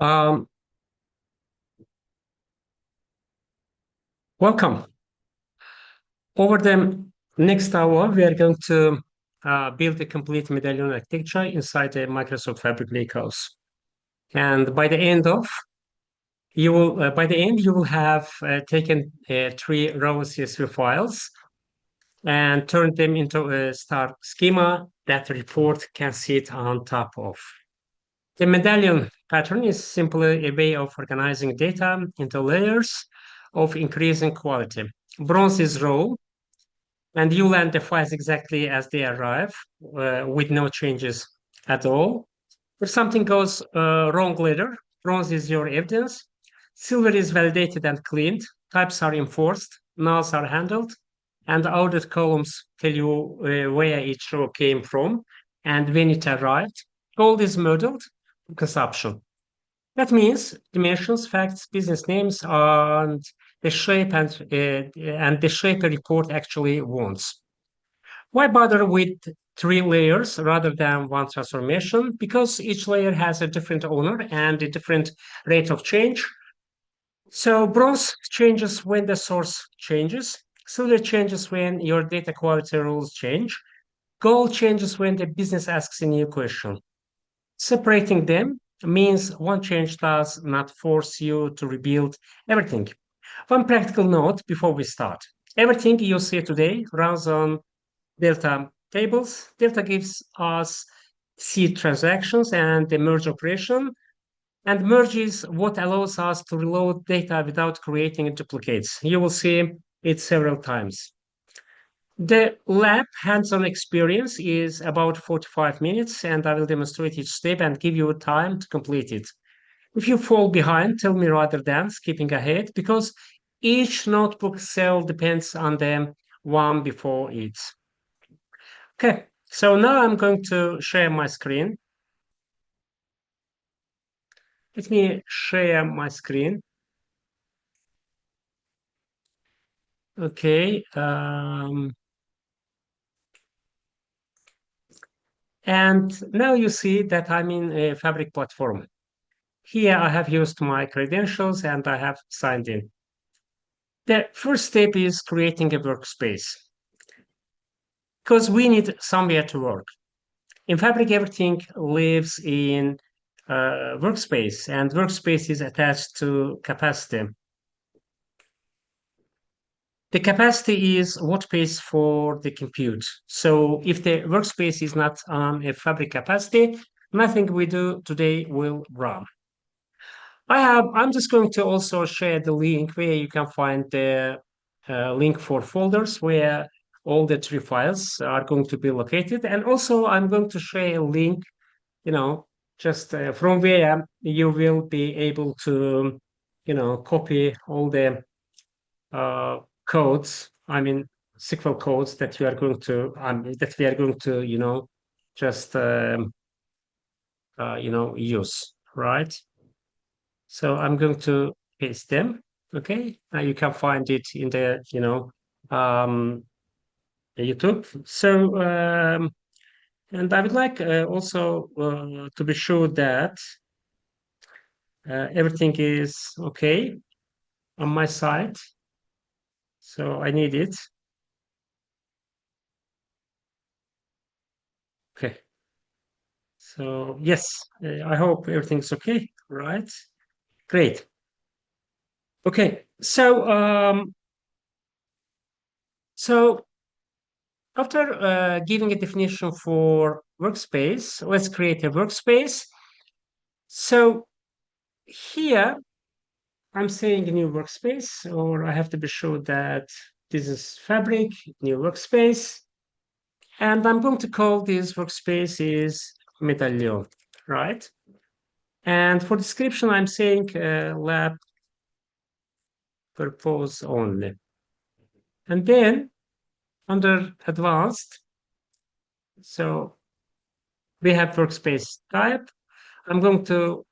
Um, Welcome. Over the next hour, we are going to build a complete medallion architecture inside a Microsoft Fabric lakehouse. And by the end, you will have taken three raw CSV files and turned them into a star schema that the report can sit on top of. The medallion pattern is simply a way of organizing data into layers of increasing quality. Bronze is raw, and you land the files exactly as they arrive with no changes at all. If something goes wrong later, bronze is your evidence. Silver is validated and cleaned. Types are enforced. Nulls are handled. And the audit columns tell you where each row came from and when it arrived. Gold is modeled for consumption. That means dimensions, facts, business names, and the shape a report actually wants. Why bother with three layers rather than one transformation? Because each layer has a different owner and a different rate of change. So bronze changes when the source changes. Silver changes when your data quality rules change. Gold changes when the business asks a new question. Separating them means one change does not force you to rebuild everything. One practical note before we start. Everything you see today runs on Delta tables. Delta gives us seed transactions and the merge operation. And merge is what allows us to reload data without creating duplicates. You will see it several times. The lab hands-on experience is about 45 minutes, and I will demonstrate each step and give you time to complete it. If you fall behind, tell me rather than skipping ahead, because each notebook cell depends on the one before it. Okay, so now I'm going to share my screen. Let me share my screen. Okay. And now you see that I'm in a Fabric platform. Here I have used my credentials and I have signed in. The first step is creating a workspace because we need somewhere to work. In Fabric, everything lives in workspace, and workspace is attached to capacity. The capacity is what pays for the compute. So if the workspace is not on a Fabric capacity, nothing we do today will run. I'm just going to also share the link where you can find the link for folders where all the three files are going to be located. And also I'm going to share a link, just from where you will be able to, copy all the codes, SQL codes that you are going to, that we are going to, just, use, right? So I'm going to paste them. Okay, now you can find it in the YouTube. So and I would like also to be sure that everything is okay on my side. So I need it. Okay. So yes, I hope everything's okay. Right. Great. Okay. So after giving a definition for workspace, let's create a workspace. So here I'm saying a new workspace, or I have to be sure that this is Fabric, new workspace. And I'm going to call this workspace is medallion, right? And for description, I'm saying lab purpose only. And then under advanced, so we have workspace type. I'm going to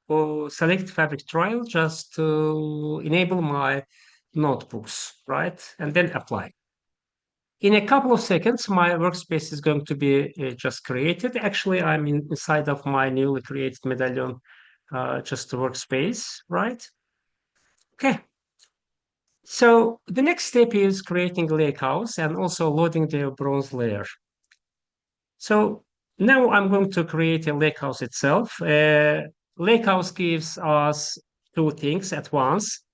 select Fabric Trial just to enable my notebooks, right? And then apply. In a couple of seconds, my workspace is going to be just created. Actually, I'm inside of my newly created medallion just a workspace, right? Okay. So the next step is creating a lakehouse and also loading the bronze layer. So now I'm going to create a lakehouse itself. Lakehouse gives us two things at once.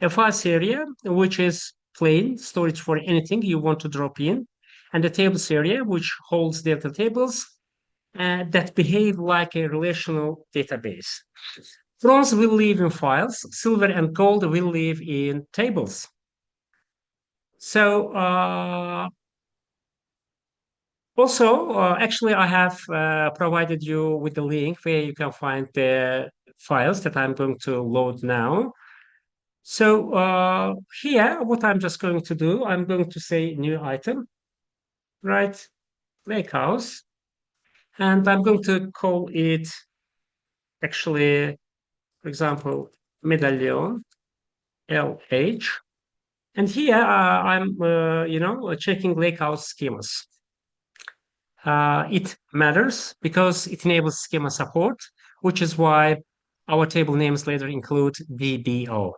A files area, which is plain storage for anything you want to drop in, and a tables area, which holds data tables that behave like a relational database. Bronze will live in files, silver and gold will live in tables. So also, actually, I have provided you with the link where you can find the files that I'm going to load now. So here, what I'm just going to do, I'm going to say new item, right? Lakehouse, and I'm going to call it actually, for example, medallion LH. And here I'm, checking lakehouse schemas. It matters because it enables schema support, which is why our table names later include VBO.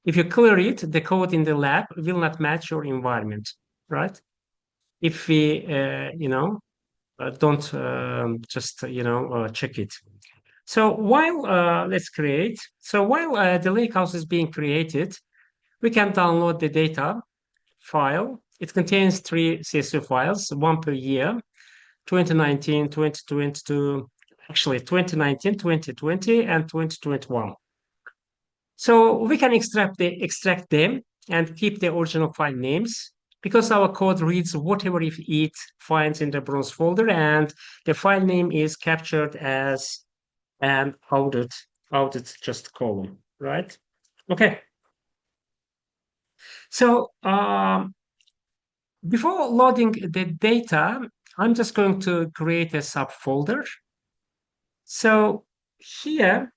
If you clear it, the code in the lab will not match your environment, right? If we, don't just, check it. So while let's create, so while the lakehouse is being created, we can download the data file. It contains three CSV files, one per year, 2019, 2022, actually 2019, 2020, and 2021. So we can extract them and keep the original file names because our code reads whatever it finds in the bronze folder, and the file name is captured as an audit just column, right? Okay. So before loading the data, I'm just going to create a subfolder. So here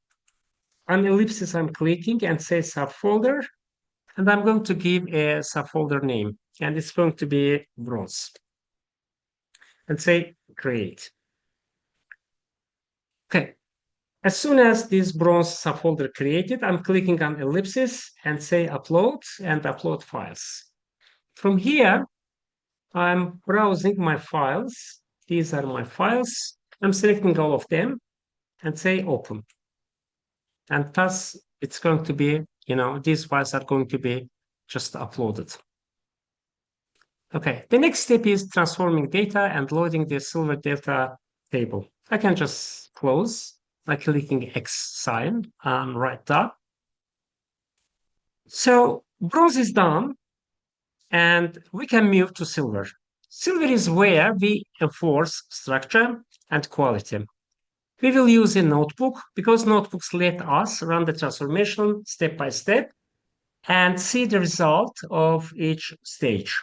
on ellipsis, I'm clicking and say subfolder, and I'm going to give a subfolder name, and it's going to be bronze, and say create. Okay. As soon as this bronze subfolder created, I'm clicking on ellipsis and say upload and upload files. From here, I'm browsing my files. These are my files. I'm selecting all of them and say open. And thus it's going to be, these files are going to be just uploaded. Okay, the next step is transforming data and loading the silver data table. I can just close by clicking X sign on right top. So bronze is done and we can move to silver. Silver is where we enforce structure and quality. We will use a notebook because notebooks let us run the transformation step by step and see the result of each stage.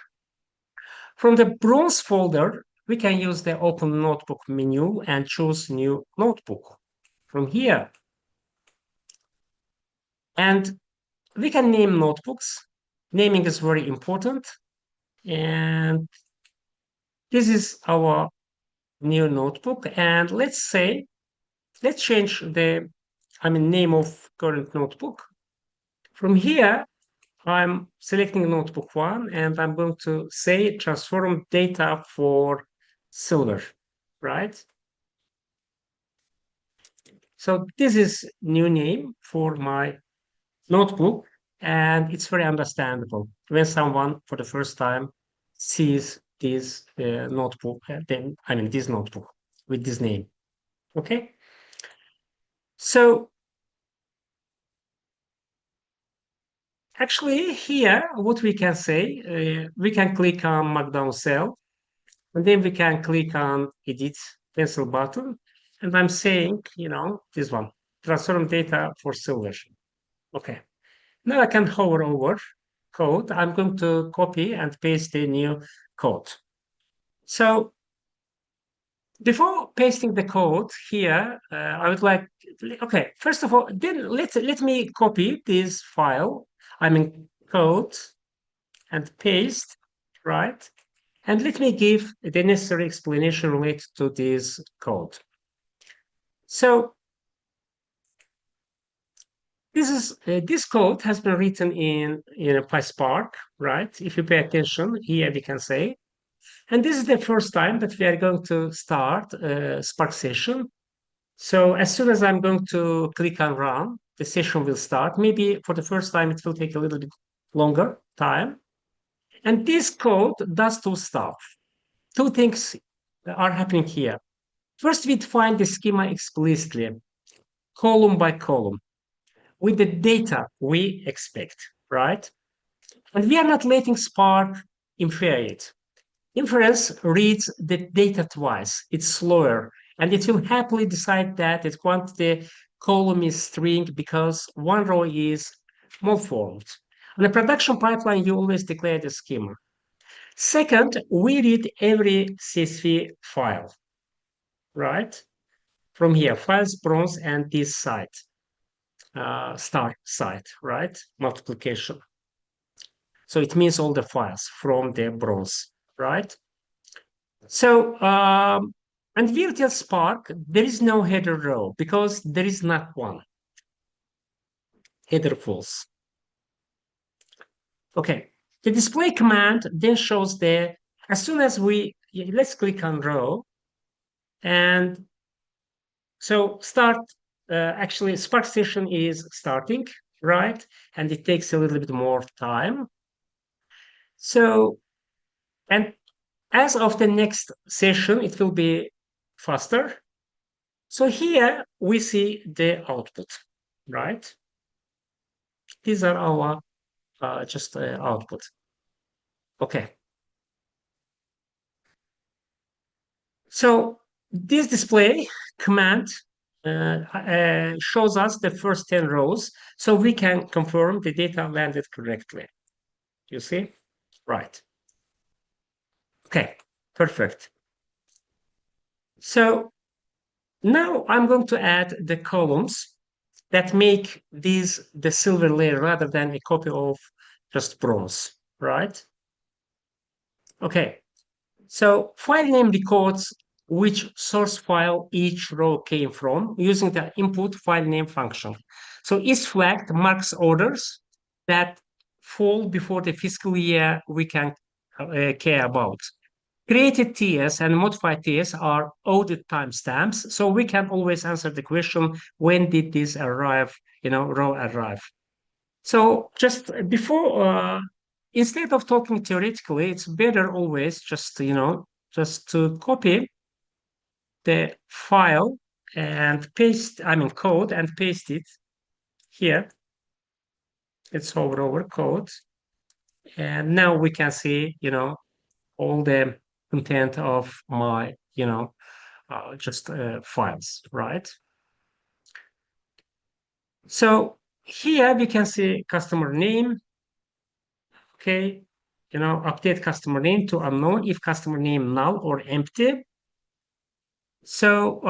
From the bronze folder, we can use the open notebook menu and choose new notebook from here. And we can name notebooks. Naming is very important. And this is our new notebook. And let's change the name of current notebook. From here, I'm selecting notebook one and I'm going to say transform data for silver, right? So this is new name for my notebook and it's very understandable when someone for the first time sees this notebook, this notebook with this name, okay? So actually here, what we can say, we can click on Markdown cell and then we can click on edit pencil button. And I'm saying, this one, transform data for silver. Okay. Now I can hover over code. I'm going to copy and paste the new code. So before pasting the code here, I would like, okay, first of all, then let me copy this file, code and paste, right? And let me give the necessary explanation related to this code. So This code has been written in a PySpark, right? If you pay attention, here we can say, and this is the first time that we are going to start a Spark session. So as soon as I'm going to click on run, the session will start. Maybe for the first time, it will take a little bit longer time. And this code does two stuff. Two things are happening here. First, we define the schema explicitly, column by column, with the data we expect, right? And we are not letting Spark infer it. Inference reads the data twice. It's slower, and it will happily decide that the quantity column is string because one row is malformed. On a production pipeline, you always declare the schema. Second, we read every CSV file, right? From here, files, bronze, and this site, start site, right? Multiplication. So it means all the files from the bronze, right? So, and virtual Spark, there is no header row because there is not one. Header false. Okay. The display command then shows the, as soon as let's click on row. And so actually Spark session is starting, right? And it takes a little bit more time. So, and as of the next session, it will be faster. So here we see the output, right? These are our just output. Okay. So this display command shows us the first 10 rows so we can confirm the data landed correctly. You see? Right. Okay, perfect. So now I'm going to add the columns that make these the silver layer rather than a copy of just bronze, right? Okay, so file name records which source file each row came from using the input file name function. So is flagged marks orders that fall before the fiscal year we can care about. Created TS and modified TS are audit timestamps, so we can always answer the question, when did this arrive, row arrive? So just before, instead of talking theoretically, it's better always just to copy the file and paste, I mean code and paste it here. Let's hover over code. And now we can see, all the content of my, just files, right? So here we can see customer name. Okay, update customer name to unknown if customer name null or empty. So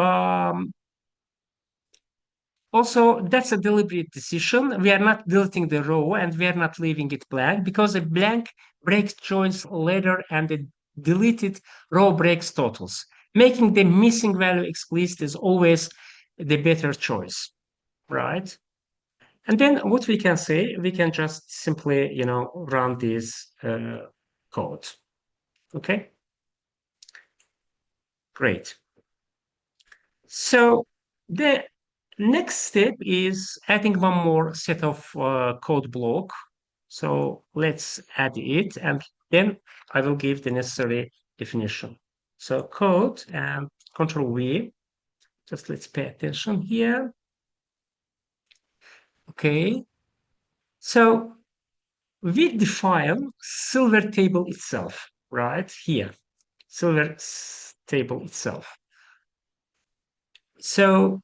also that's a deliberate decision. We are not deleting the row and we are not leaving it blank because a blank breaks joins later and the deleted row breaks totals. Making the missing value explicit is always the better choice, right? And then what we can say, we can just simply, run this code. Okay, great. So the next step is adding one more set of code block. So let's add it, and then I will give the necessary definition. So code and Control V. Just let's pay attention here. Okay. So we define silver table itself, right here. Silver table itself. So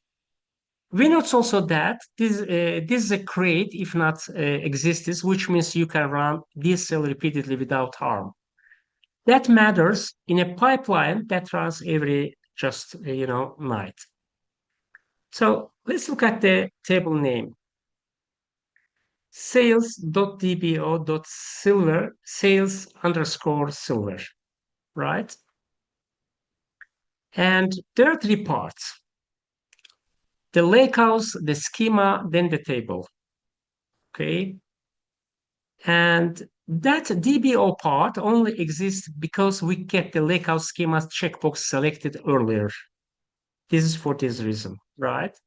we note also that this is a create if not exists, which means you can run this cell repeatedly without harm. That matters in a pipeline that runs every just night. So let's look at the table name. Sales.dbo.silver, sales underscore silver, right? And there are three parts: the lakehouse, the schema, then the table. Okay. And that DBO part only exists because we kept the lakehouse schema checkbox selected earlier. This is for this reason, right?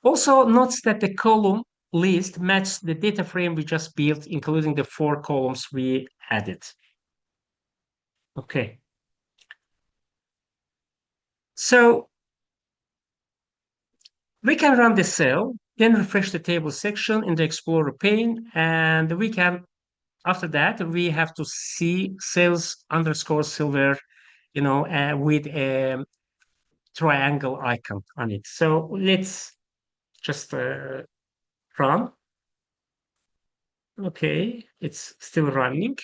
Also, notice that the column list matches the data frame we just built, including the 4 columns we added. Okay. So we can run the cell, then refresh the table section in the Explorer pane, and we can, after that, we have to see sales underscore silver, with a triangle icon on it. So let's just run. Okay, it's still running.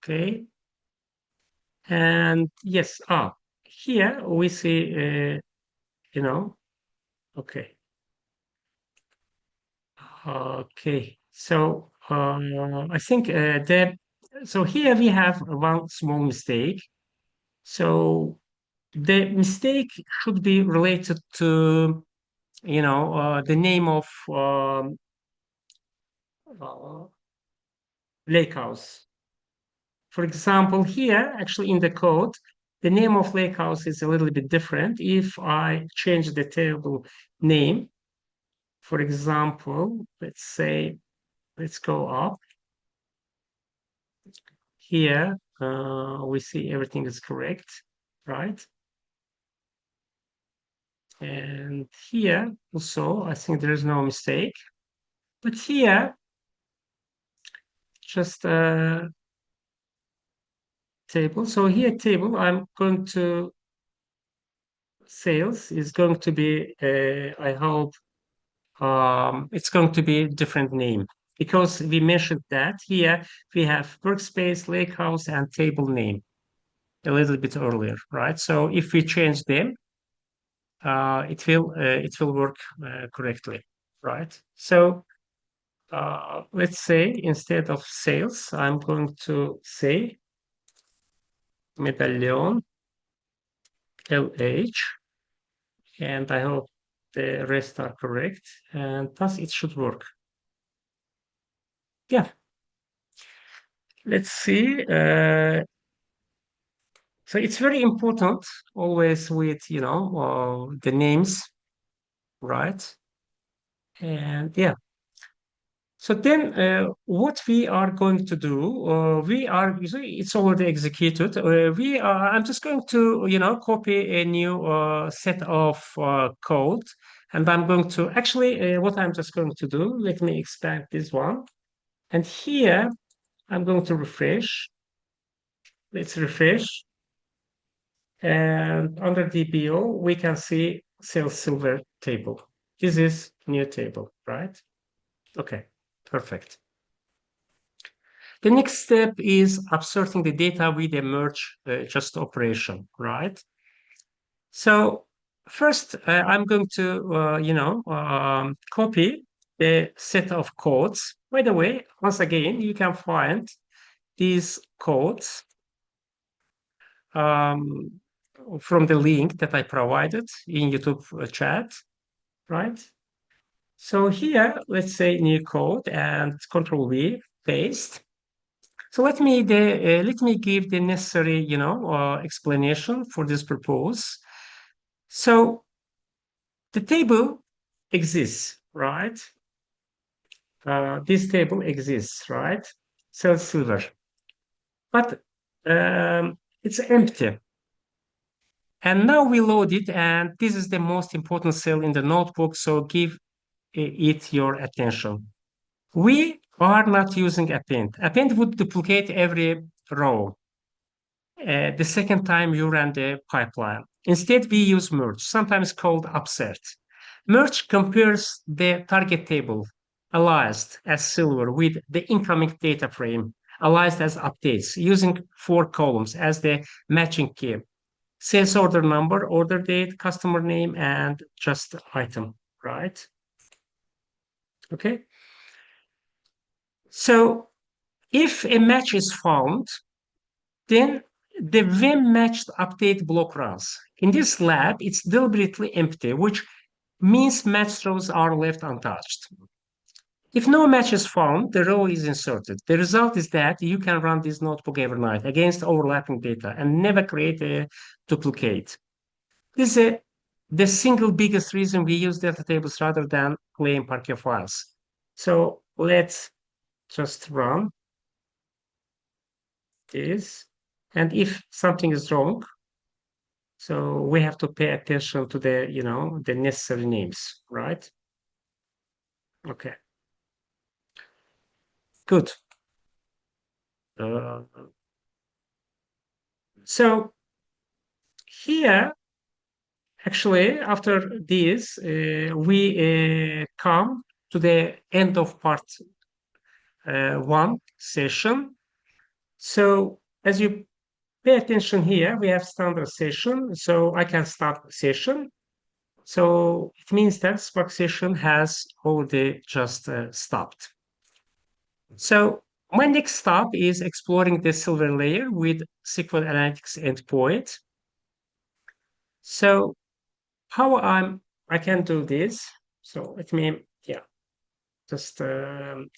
Okay, and yes, here we see, you know, okay, okay. So I think so here we have one small mistake. So the mistake should be related to, the name of uh, lakehouse. For example, here, actually in the code, the name of lakehouse is a little bit different. If I change the table name, for example, let's go up. Here, we see everything is correct, right? And here also, I think there is no mistake. But here, just table. So here table, I'm going to sales is going to be, I hope, it's going to be a different name because we mentioned that here we have workspace, lakehouse, and table name a little bit earlier, right? So if we change them, it will work correctly, right? So let's say instead of sales, I'm going to say medallion LH, and I hope the rest are correct, and thus it should work. Yeah, let's see. So it's very important always with, the names, right? And yeah. So then what we are going to do, it's already executed. I'm just going to, copy a new set of code. And I'm going to actually, what I'm just going to do, let me expand this one. And here I'm going to refresh. Let's refresh. And under DBO, we can see sales silver table. This is new table, right? Okay, perfect. The next step is abstracting the data with a merge just operation, right? So first, I'm going to, copy the set of codes. By the way, once again, you can find these codes um, from the link that I provided in YouTube chat, right? So here, let's say new code and Control V, paste. So let me give the necessary, explanation for this purpose. So the table exists, right? This table exists, right? So silver, but it's empty. And now we load it, and this is the most important cell in the notebook, so give it your attention. We are not using append. Append would duplicate every row the second time you run the pipeline. Instead, we use merge, sometimes called upsert. Merge compares the target table, aliased as silver, with the incoming data frame, aliased as updates, using 4 columns as the matching key. Sales order number, order date, customer name, and just item, right? Okay. So if a match is found, then the when matched update block runs. In this lab, it's deliberately empty, which means matched rows are left untouched. If no match is found, the row is inserted. The result is that you can run this notebook every night against overlapping data and never create a duplicate. This is the single biggest reason we use data tables rather than plain Parquet files. So let's just run this. And if something is wrong, so we have to pay attention to the necessary names, right? Okay, good. Uh, so here, actually, after this, we come to the end of part one session. So as you pay attention here, we have standard session. So I can start session. So it means that Spark session has already just stopped. So my next stop is exploring the silver layer with SQL Analytics endpoint. So how I can do this? So let me just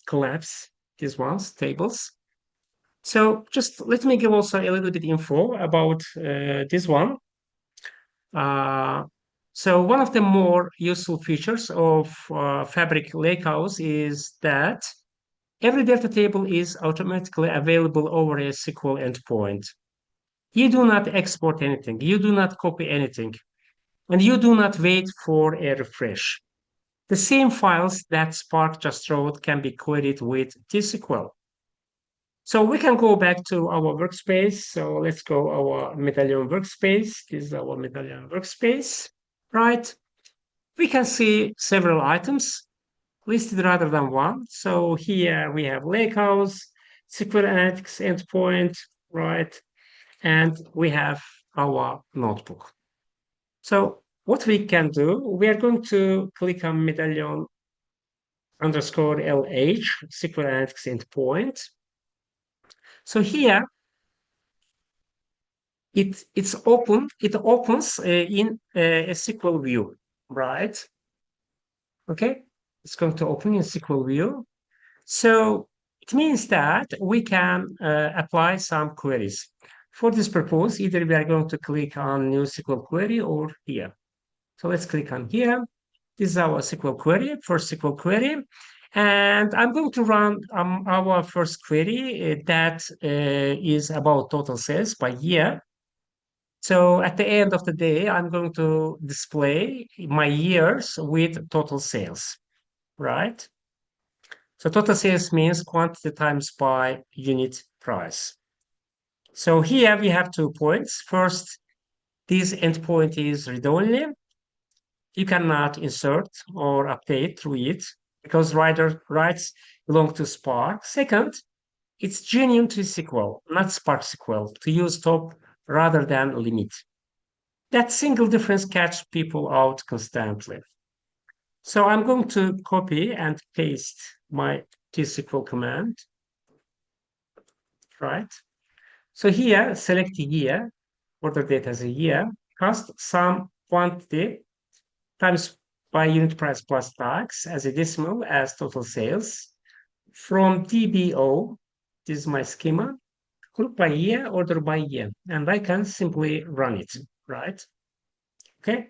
collapse these ones tables. So just let me give also a little bit info about this one. So one of the more useful features of Fabric Lakehouse is that every data table is automatically available over a SQL endpoint. You do not export anything, you do not copy anything, and you do not wait for a refresh. The same files that Spark just wrote can be queried with TSQL. So we can go back to our workspace. So let's go our medallion workspace. This is our medallion workspace, right? We can see several items listed rather than one. So here we have lakehouse, SQL Analytics endpoint, right? And we have our notebook. So what we can do, we are going to click on medallion underscore LH, SQL Analytics endpoint. So here it opens in a SQL view, right? Okay, it's going to open in SQL view. So it means that we can apply some queries. For this purpose, either we are going to click on new SQL query or here. So let's click on here. This is our SQL query, first SQL query. And I'm going to run our first query that is about total sales by year. So at the end of the day, I'm going to display my years with total sales, right? So total sales means quantity times by unit price. So here we have 2 points. First, this endpoint is read-only. You cannot insert or update through it because writes belong to Spark. Second, it's genuine to SQL, not Spark SQL, to use top rather than limit. That single difference catches people out constantly. So I'm going to copy and paste my tsql command, right? So here, select year, order date as a year, cost sum quantity times by unit price plus tax as a decimal as total sales. From DBO, this is my schema, group by year, order by year, and I can simply run it, right? Okay.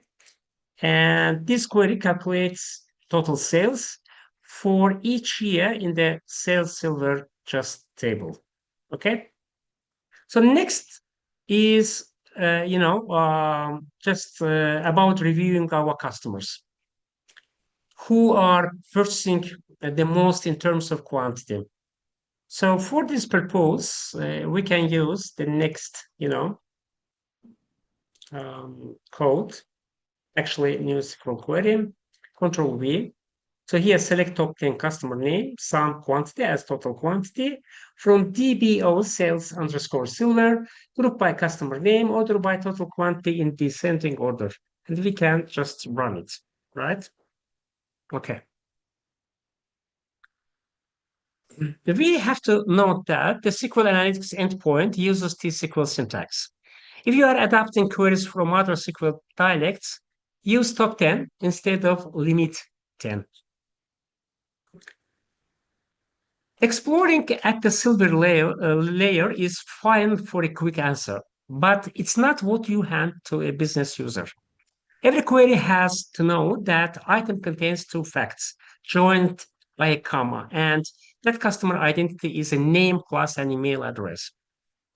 And this query calculates total sales for each year in the sales silver just table. Okay. So next is just about reviewing our customers who are purchasing the most in terms of quantity. So for this purpose, we can use the next, code, actually new SQL query, Control V. So here select top 10 customer name, sum quantity as total quantity from DBO sales underscore silver, group by customer name, order by total quantity in descending order. And we can just run it, right? Okay. We have to note that the SQL Analytics endpoint uses T-SQL syntax. If you are adapting queries from other SQL dialects, use top 10 instead of limit 10. Exploring at the silver layer is fine for a quick answer, but it's not what you hand to a business user. Every query has to know that item contains two facts joined by a comma, and that customer identity is a name plus an email address.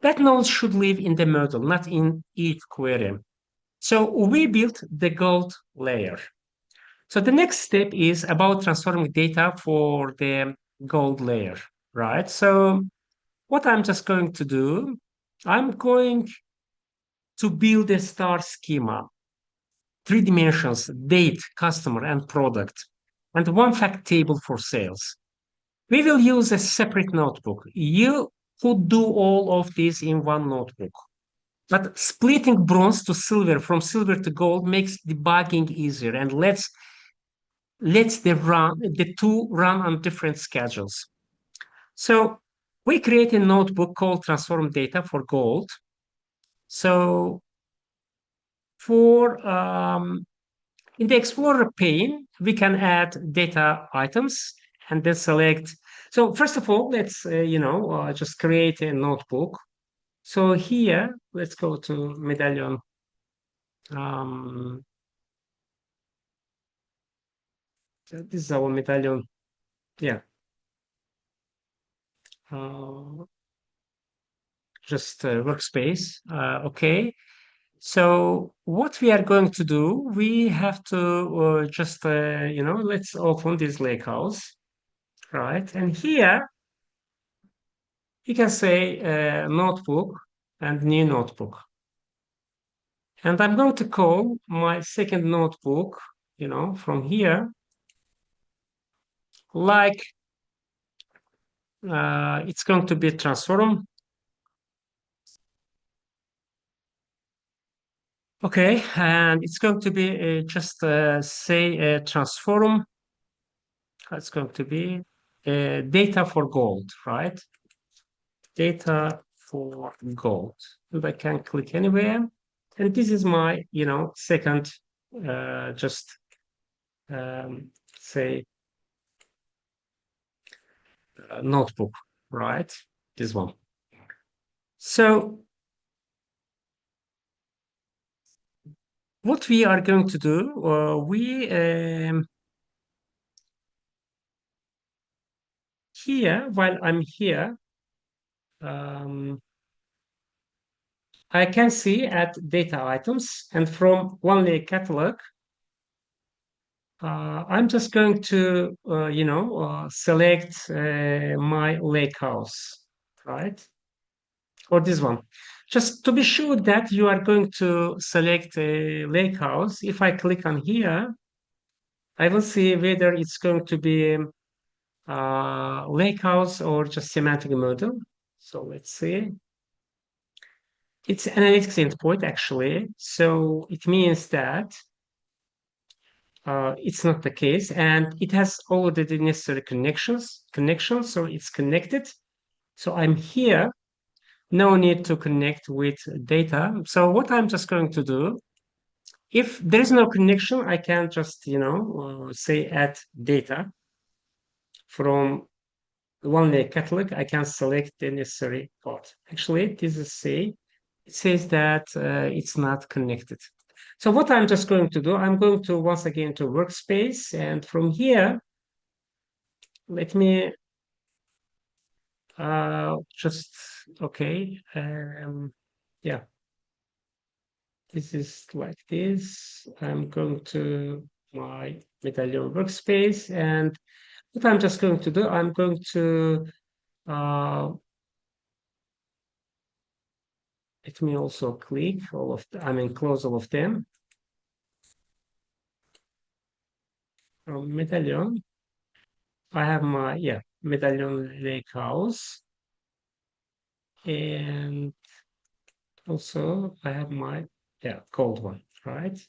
That knowledge should live in the model, not in each query. So we built the gold layer. So the next step is about transforming data for the gold layer, right? So what I'm just going to do, I'm going to build a star schema, three dimensions, date, customer, and product, and one fact table for sales. We will use a separate notebook. You could do all of this in one notebook. But splitting bronze to silver from silver to gold makes debugging easier and lets the two run on different schedules. So we create a notebook called transform data for gold. So for in the Explorer pane, we can add data items and then select. So first of all, let's just create a notebook. So here, let's go to medallion. Um, this is our medallion. Yeah. Uh, just workspace. Okay. So what we are going to do, we have to just, let's open this lakehouse, right? And here you can say notebook and new notebook. And I'm going to call my second notebook, from here, like it's going to be transform. Okay, and it's going to be just say transform. It's going to be data for gold, right? Data for gold. And I can click anywhere. And this is my, second, just say notebook, right? This one. So what we are going to do, here, while I'm here, um, I can see at data items, and from one layer catalog, I'm just going to, select my lake house, right? Or this one. Just to be sure that you are going to select a lake house, if I click on here, I will see whether it's going to be lake house or just semantic model. So let's see. It's analytics endpoint actually. So it means that it's not the case, and it has all the necessary connections, so it's connected. So I'm here, no need to connect with data. So what I'm just going to do, if there is no connection, I can just, say add data from one layer catalog. I can select the necessary part. Actually, this is say, it says that it's not connected. So what I'm just going to do, I'm going to once again to workspace, and from here, let me just, okay, yeah, this is like this. I'm going to my medallion workspace, and what I'm just going to do, I'm going to uh, let me also click all of close all of them from medallion. I have my, yeah, medallion lake house, and also I have my, yeah, cold one, right?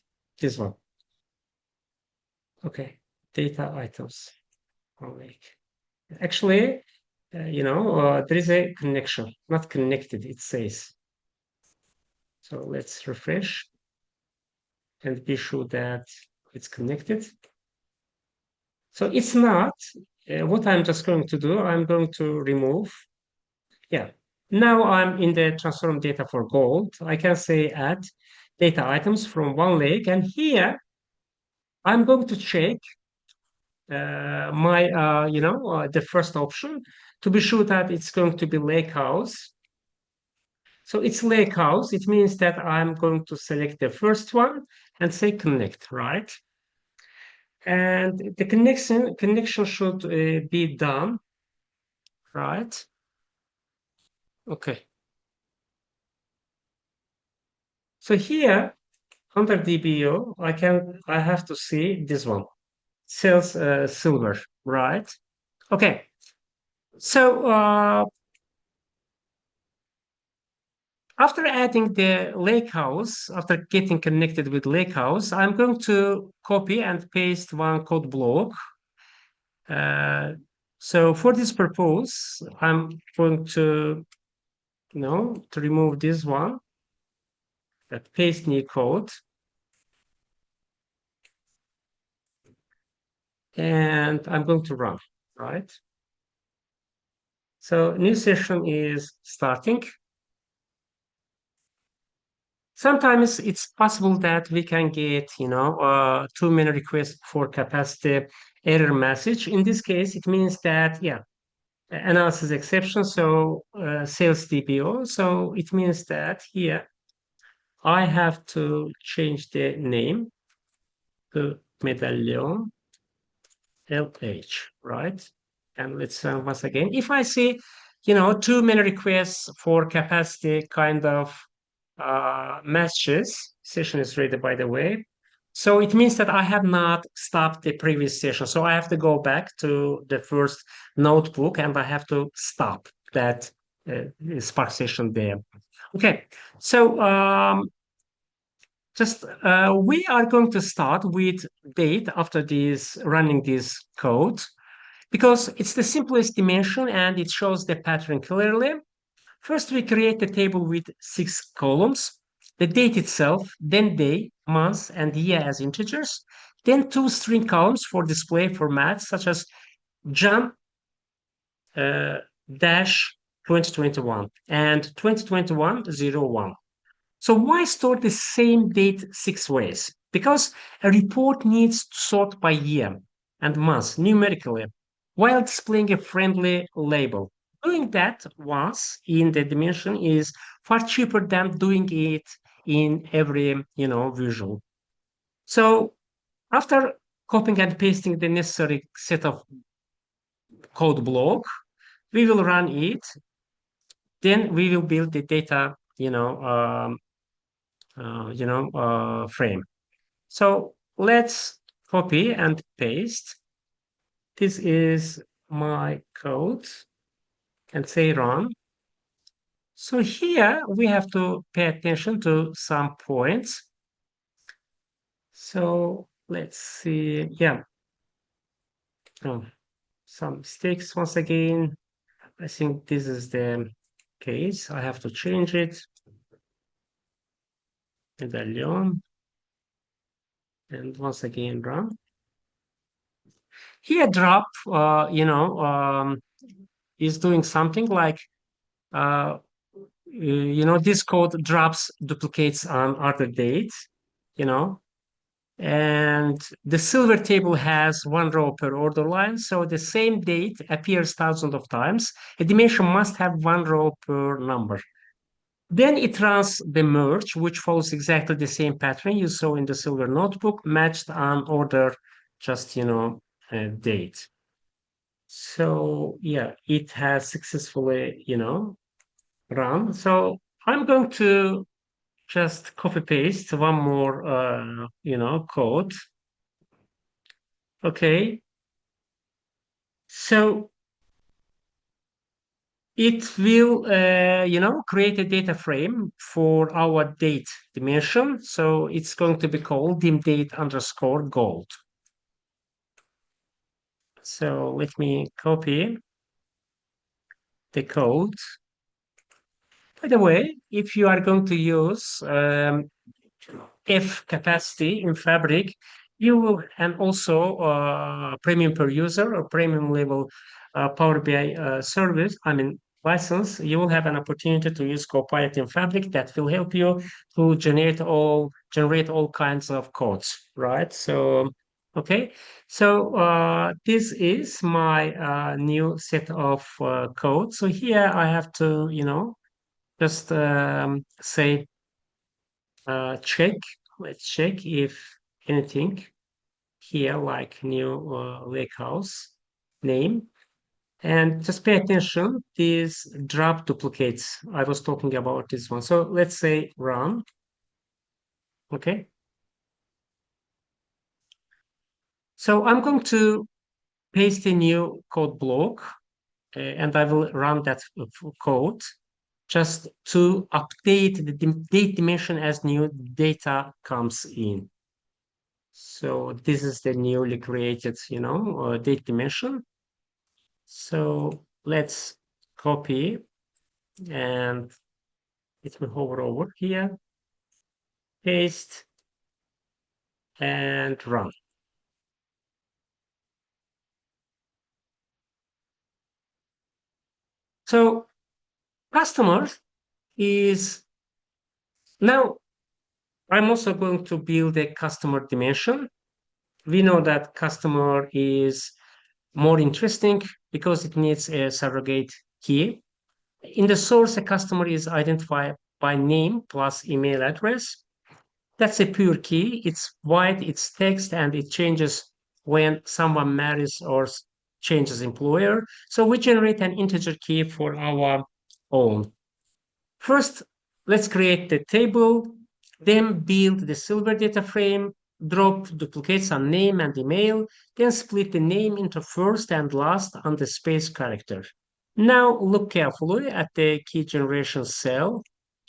This one. Okay, data items. Lake. Actually, there is a connection, not connected, it says. So let's refresh and be sure that it's connected. So it's not. What I'm just going to do, I'm going to remove. Yeah. Now I'm in the transform data for gold. I can say add data items from one lake. And here I'm going to check the first option to be sure that it's going to be lake house. So it's lake house. It means that I'm going to select the first one and say connect, right? And the connection should be done, right? Okay. So here under DBO, I have to see this one, sales silver, right? Okay. So after adding the lake house, after getting connected with lake house, I'm going to copy and paste one code block. Uh, so for this purpose, I'm going to remove this one, that paste new code, and I'm going to run, right? So new session is starting. Sometimes it's possible that we can get, too many requests for capacity error message. In this case, it means that, yeah, analysis exception, so sales DPO. So it means that here I have to change the name to medallion LH, right? And let's once again, if I see, too many requests for capacity kind of matches, session is ready, by the way. So it means that I have not stopped the previous session. So I have to go back to the first notebook and I have to stop that Spark session there. Okay, so just we are going to start with date after this running this code because it's the simplest dimension and it shows the pattern clearly. First, we create a table with 6 columns, the date itself, then day, month, and year as integers, then 2 string columns for display formats such as Jan uh, dash 2021 and 2021-01. So why store the same date 6 ways? Because a report needs to sort by year and month numerically while displaying a friendly label. Doing that once in the dimension is far cheaper than doing it in every, visual. So after copying and pasting the necessary set of code block, we will run it. Then we will build the data, frame. So let's copy and paste. This is my code and say run. So here we have to pay attention to some points. So let's see. Yeah. Oh, some mistakes once again. I think this is the case. I have to change it. Medallion. And once again run. Here drop, is doing something like this code drops duplicates on other dates, you know, and the silver table has 1 row per order line. So the same date appears thousands of times. A dimension must have 1 row per number. Then it runs the merge, which follows exactly the same pattern you saw in the silver notebook, matched on order, just, date. So yeah, it has successfully, run. So I'm going to just copy paste one more, code. Okay. So it will, create a data frame for our date dimension. So it's going to be called dim date underscore gold. So let me copy the code. By the way, if you are going to use if capacity in Fabric, you will, and also premium per user or premium level Power BI service, I mean, license, you will have an opportunity to use Copilot in Fabric that will help you to generate all kinds of codes, right? So, okay. So this is my new set of code. So here I have to, just say check. Let's check if anything here, like new lake house name. And just pay attention, these drop duplicates. I was talking about this one. So let's say run. Okay. So I'm going to paste a new code block and I will run that code just to update the date dimension as new data comes in. So this is the newly created, date dimension. So let's copy and it will hover over here, paste and run. So customer is now I'm also going to build a customer dimension. We know that customer is more interesting because it needs a surrogate key. In the source, a customer is identified by name plus email address. That's a pure key. It's wide, it's text, and it changes when someone marries or changes employer. So we generate an integer key for our own. First, let's create the table, then build the silver data frame, drop duplicates on name and email, then split the name into first and last on the space character. Now look carefully at the key generation cell.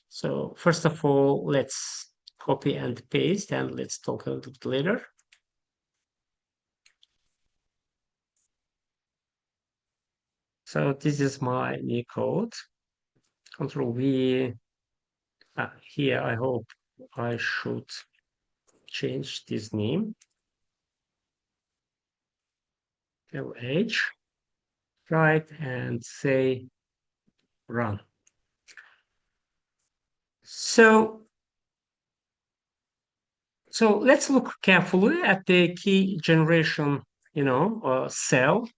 So first of all, let's copy and paste and let's talk a little bit later. So this is my new code. Control V. Here, I hope I should change this name. LH, right, and say run. So let's look carefully at the key generation, cell.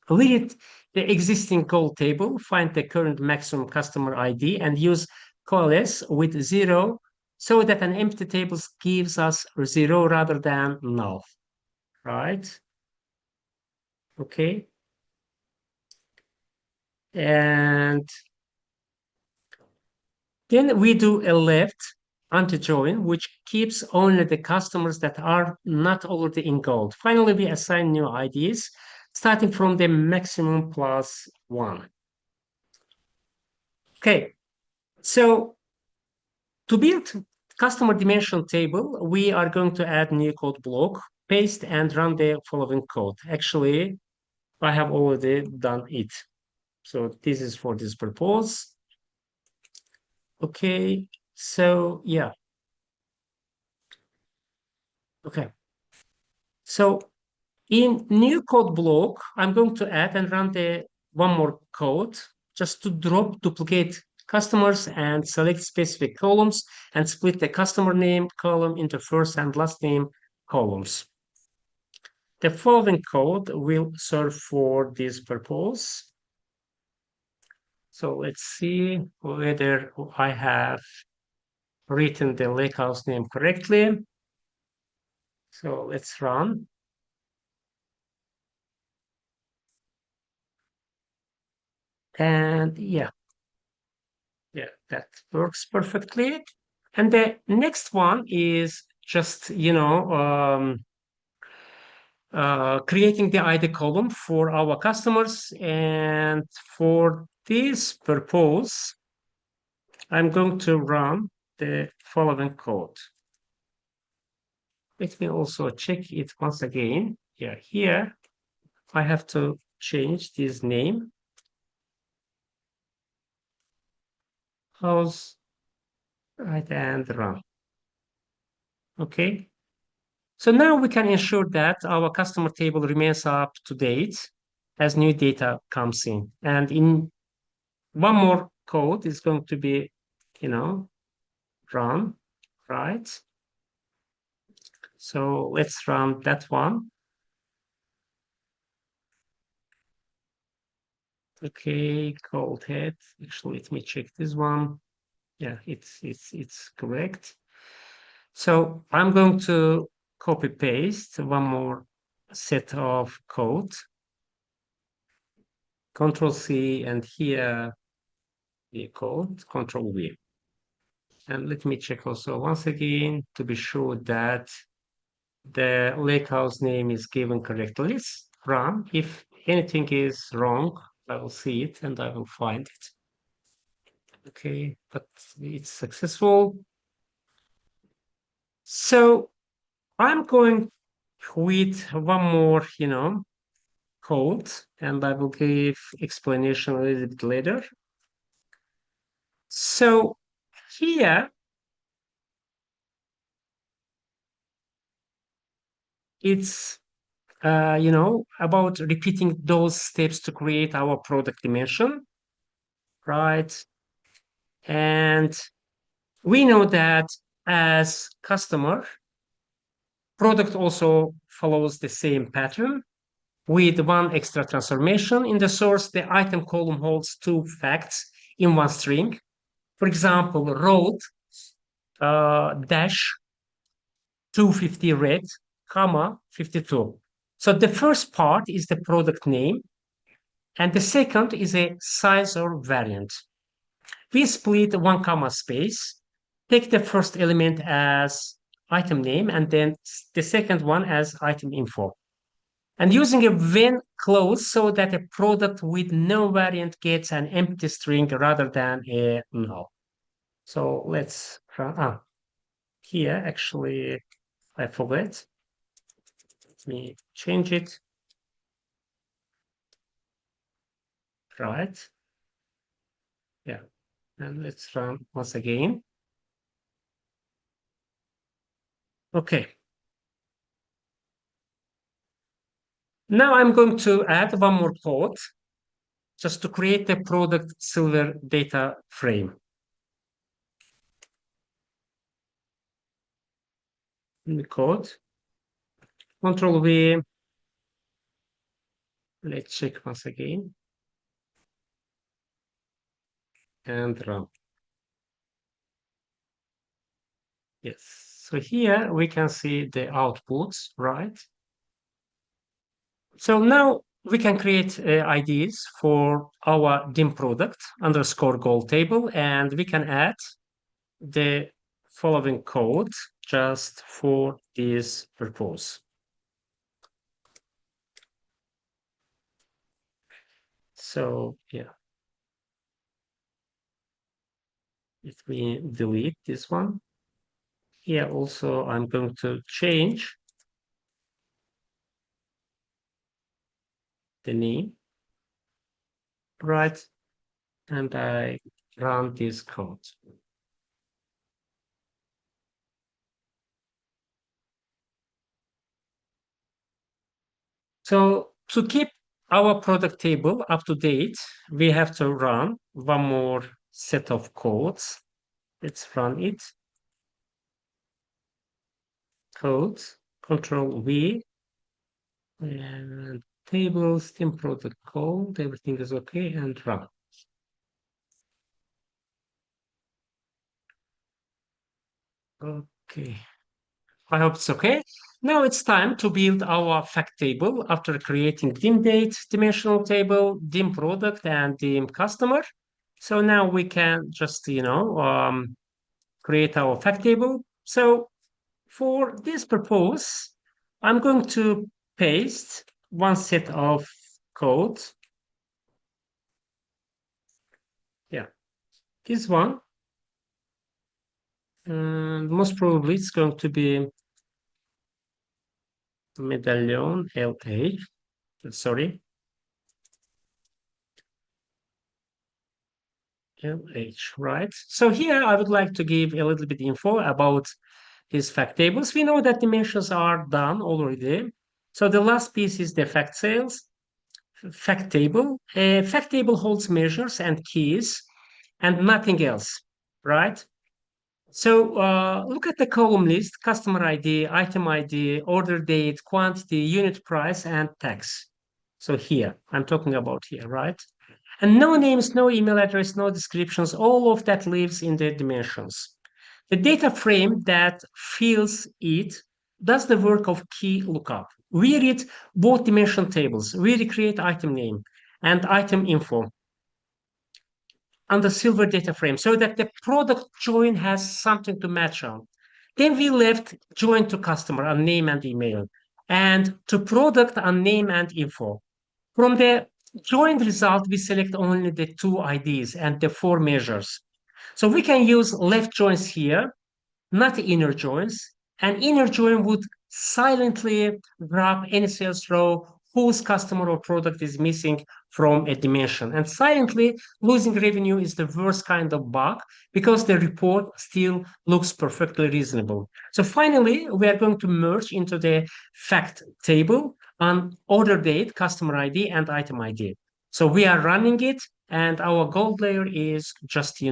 Read the existing call table, find the current maximum customer ID, and use coalesce with zero so that an empty table gives us zero rather than null, right? Okay. And then we do a left anti-join, which keeps only the customers that are not already in gold. Finally, we assign new IDs, starting from the maximum plus one. Okay, so to build customer dimension table, we are going to add new code block, paste and run the following code. Actually, I have already done it. So this is for this purpose. Okay, so yeah. Okay, so in new code block, I'm going to add and run the one more code just to drop duplicate customers and select specific columns and split the customer name column into first and last name columns. The following code will serve for this purpose. So let's see whether I have written the lakehouse name correctly. So let's run. And yeah, that works perfectly. And the next one is just, creating the ID column for our customers. And for this purpose, I'm going to run the following code. Let me also check it once again. Yeah, here I have to change this name. house, right, and run. Okay. So now we can ensure that our customer table remains up to date as new data comes in. And in one more code is going to be, you know, run, right? So let's run that one. Okay, cold head. Actually, let me check this one. Yeah, it's correct. So I'm going to copy paste one more set of code. Control C, and here the code, Control V. And let me check also once again to be sure that the lakehouse name is given correctly. Let's run. If anything is wrong, I will see it and I will find it. Okay, but it's successful. So I'm going with one more, code, and I will give explanation a little bit later. So here it's about repeating those steps to create our product dimension, right? And we know that as customer, product also follows the same pattern with one extra transformation. In the source, the item column holds two facts in one string. For example, road dash 250 red, comma 52. So the first part is the product name, and the second is a size or variant. We split one comma space, take the first element as item name, and then the second one as item info. And using a when clause so that a product with no variant gets an empty string rather than a null. So let's run. Here actually I forgot. Let me change it. Right. Yeah. And let's run once again. Okay. Now I'm going to add one more code just to create a product silver data frame. In the code, Control V. Let's check once again and run. Yes. So here we can see the outputs, right? So now we can create IDs for our dim product underscore goal table, and we can add the following code just for this purpose. So yeah, let me delete this one. Here also I'm going to change the name, right? And I run this code. So to keep our product table up to date, we have to run one more set of codes. Let's run it. Codes, Control V, and tables, team product code, everything is okay, and run. Okay, I hope it's okay. Now it's time to build our fact table after creating dim date, dimensional table, dim product, and dim customer. So now we can just, create our fact table. So for this purpose, I'm going to paste one set of code. Yeah, this one. And most probably it's going to be medallion LH. Sorry. LH, right? So here I would like to give a little bit info about these fact tables. We know that dimensions are done already. So the last piece is the fact sales, fact table. A fact table holds measures and keys and nothing else, right? So look at the column list, customer ID, item ID, order date, quantity, unit price, and tax. So here, I'm talking about here, right? And no names, no email address, no descriptions, all of that lives in the dimensions. The data frame that fills it does the work of key lookup. We read both dimension tables. We recreate item name and item info on the silver data frame so that the product join has something to match on. Then we left join to customer on name and email and to product on name and info. From the joined result, we select only the two IDs and the four measures. So we can use left joins here, not inner joins. An inner join would silently grab any sales row whose customer or product is missing from a dimension. And silently losing revenue is the worst kind of bug because the report still looks perfectly reasonable. So finally, we are going to merge into the fact table on order date, customer ID, and item ID. So we are running it, and our gold layer is just,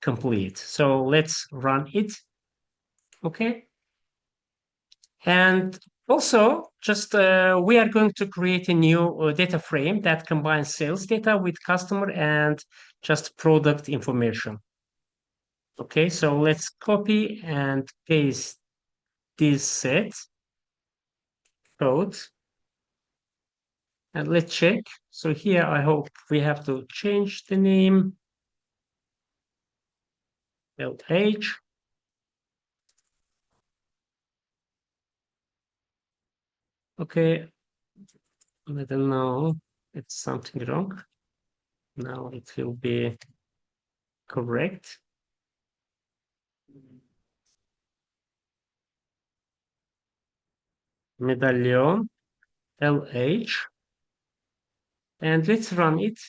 complete. So let's run it. Okay. And also, just we are going to create a new data frame that combines sales data with customer and just product information. Okay, so let's copy and paste this set code and let's check. So here I hope we have to change the name LH. Okay, I don't know. It's something wrong. Now it will be correct. Medallion LH. And let's run it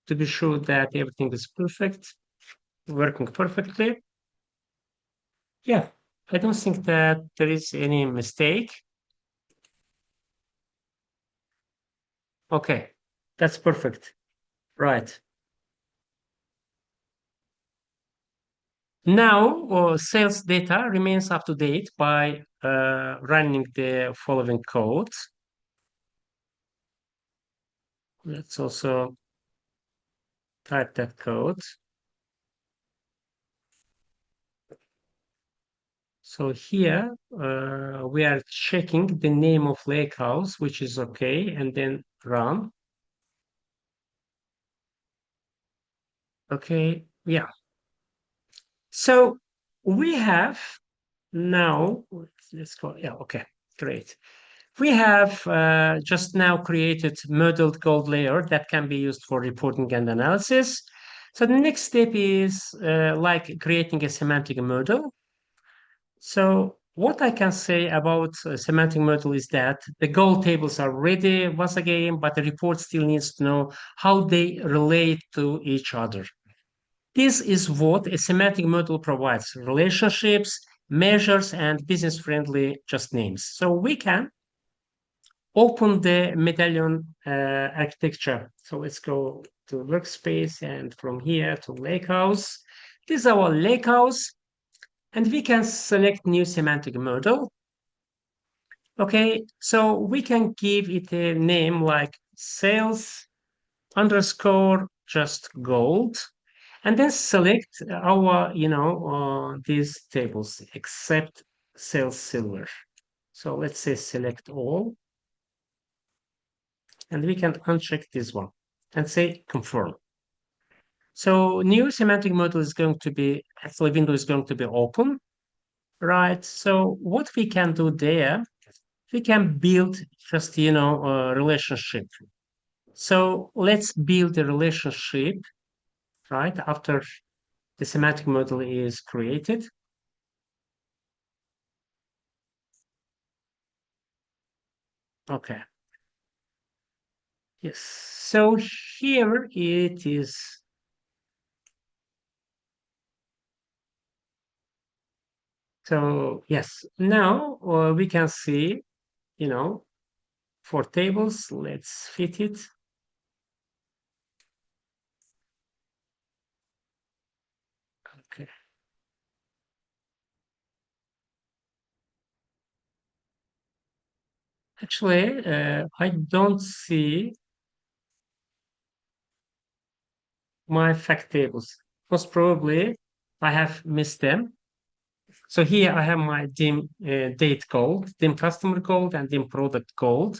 to be sure that everything is perfect, working perfectly. Yeah, I don't think that there is any mistake. Okay, that's perfect. Right. Now, sales data remains up to date by running the following code. Let's also type that code. So here we are checking the name of lakehouse, which is okay, and then run. Okay, yeah. So we have now, let's go. Yeah, okay, great. We have just now created modeled gold layer that can be used for reporting and analysis. So the next step is like creating a semantic model. So what I can say about semantic model is that the gold tables are ready once again, but the report still needs to know how they relate to each other. This is what a semantic model provides: relationships, measures, and business-friendly just names. So we can open the medallion architecture. So let's go to workspace and from here to lakehouse. This is our lakehouse, and we can select new semantic model. Okay, so we can give it a name like sales underscore just gold and then select our these tables except sales silver. So let's say select all and we can uncheck this one and say confirm. So new semantic model is going to be actually window is going to be open, right? So what we can do there, we can build just a relationship. So let's build a relationship right after the semantic model is created. Okay. Yes. So here it is So yes, now we can see, you know, for tables, let's fit it. Okay. Actually, I don't see my fact tables. Most probably, I have missed them. So here I have my dim date gold, dim customer gold, and dim product gold.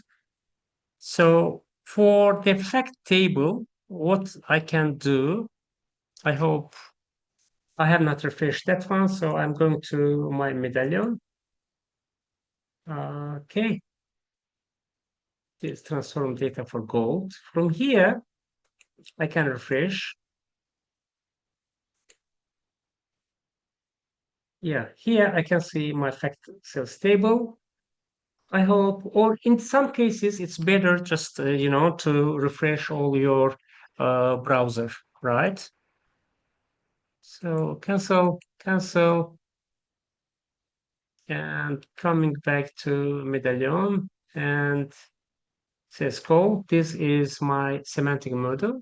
So for the fact table, what I can do, I hope I have not refreshed that one. So I'm going to my medallion. Okay, this transform data for gold. From here, I can refresh. Yeah, here I can see my fact sales table. I hope, or in some cases, it's better just to refresh all your browser, right? So cancel, cancel, and coming back to medallion and says go. This is my semantic model.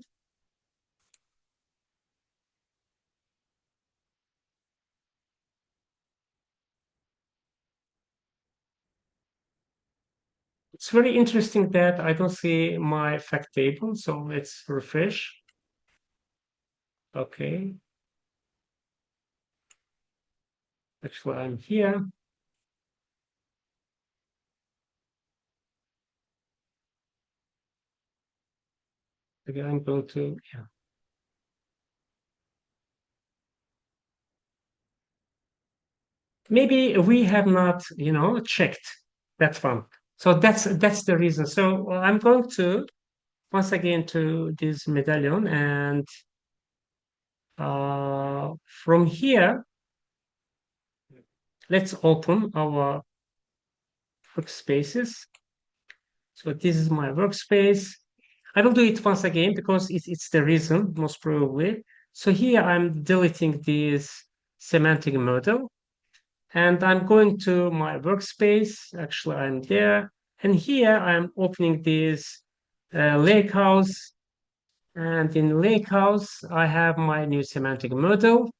It's very interesting that I don't see my fact table. So let's refresh. Okay, actually I'm here. Again, I'm going to, yeah. Maybe we have not, checked that one. So that's the reason. So I'm going to once again to this medallion and from here, let's open our workspaces. So this is my workspace. I will do it once again because it's the reason, most probably. So here I'm deleting this semantic model and I'm going to my workspace. Actually, I'm there. And here I'm opening this lakehouse. And in lakehouse, I have my new semantic model.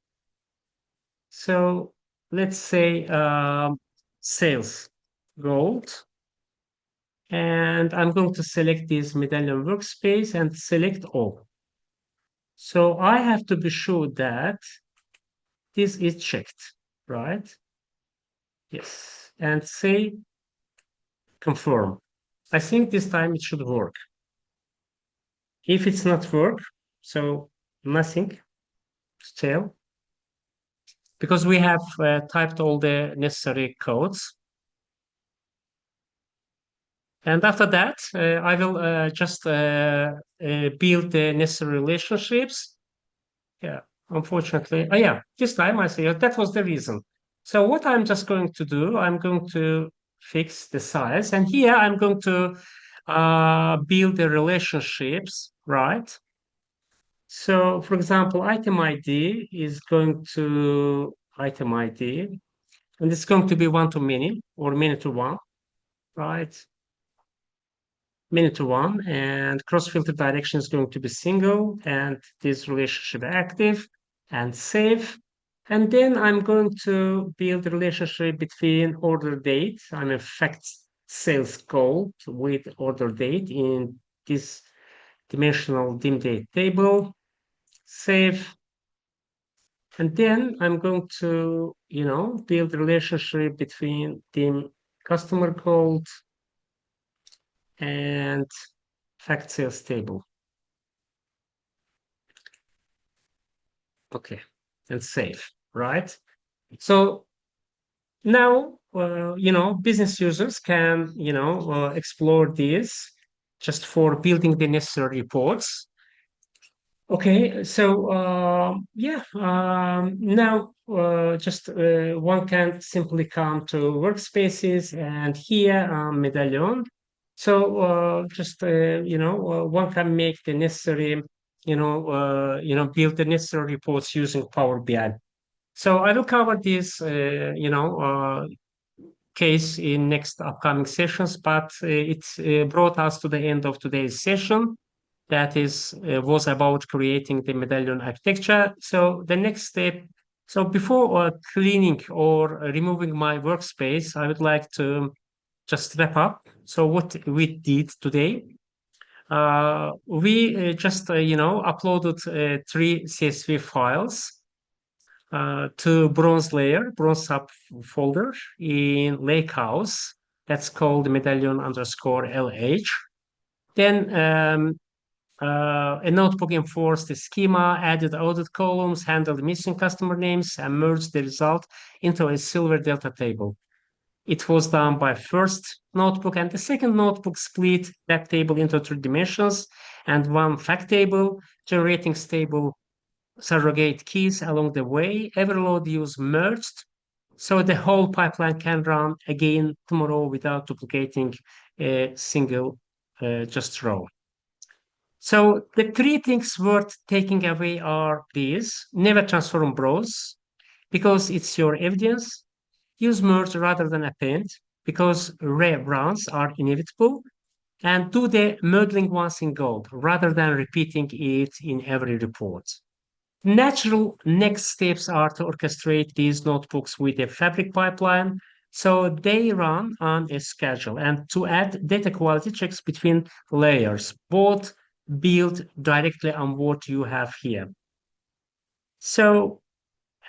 So let's say sales gold. And I'm going to select this medallion workspace and select all. So I have to be sure that this is checked, right? Yes. And say confirm. I think this time it should work. If it's not work, so nothing still, because we have typed all the necessary codes. And after that, I will just build the necessary relationships. Yeah, unfortunately. Oh, yeah, this time I see that was the reason. So what I'm just going to do, I'm going to fix the size. And here I'm going to build the relationships, right? So for example, item ID is going to item ID, and it's going to be one to many or many to one, right? Many to one, and cross filter direction is going to be single, and this relationship active and save. And then I'm going to build a relationship between order date, I'm in fact sales goal with order date in this dimensional dim date table, save. And then I'm going to, build a relationship between dim customer gold and fact sales table. Okay, and save, right? So now, business users can, explore this just for building the necessary reports. Okay, so now just one can simply come to workspaces and here medallion. So just one can make the necessary build the necessary reports using Power BI. So I will cover this, case in next upcoming sessions, but it brought us to the end of today's session. That is was about creating the medallion architecture. So the next step. So before cleaning or removing my workspace, I would like to just wrap up. So what we did today, we just uploaded three CSV files to bronze subfolder in lakehouse. That's called medallion underscore LH. Then a notebook enforced the schema, added audit columns, handled missing customer names, and merged the result into a silver delta table. It was done by first notebook, and the second notebook split that table into three dimensions and one fact table, generating stable surrogate keys along the way. Everload use merged, so the whole pipeline can run again tomorrow without duplicating a single just row. So the three things worth taking away are these: never transform browse because it's your evidence. Use merge rather than append because runs are inevitable. And do the modeling once in gold rather than repeating it in every report. Natural next steps are to orchestrate these notebooks with a fabric pipeline so they run on a schedule and to add data quality checks between layers, both built directly on what you have here. So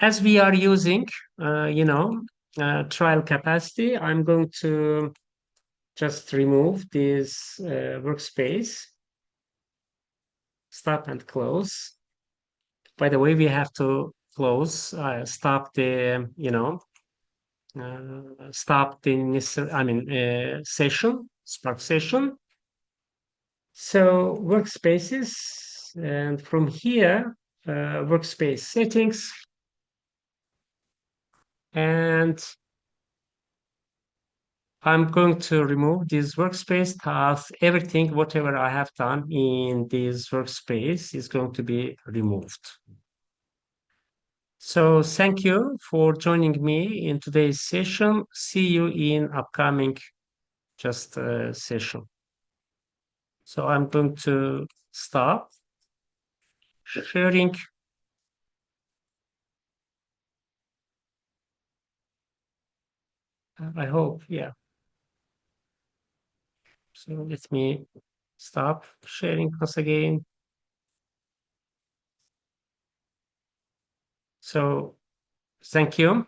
as we are using, trial capacity, I'm going to just remove this workspace, stop and close. By the way, we have to close, stop the, stop the necessary, session, Spark session. So workspaces, and from here, workspace settings, and I'm going to remove this workspace task. Everything, whatever I have done in this workspace is going to be removed. So thank you for joining me in today's session. See you in upcoming just session. So I'm going to stop sharing. I hope, yeah. So let me stop sharing once again. So thank you.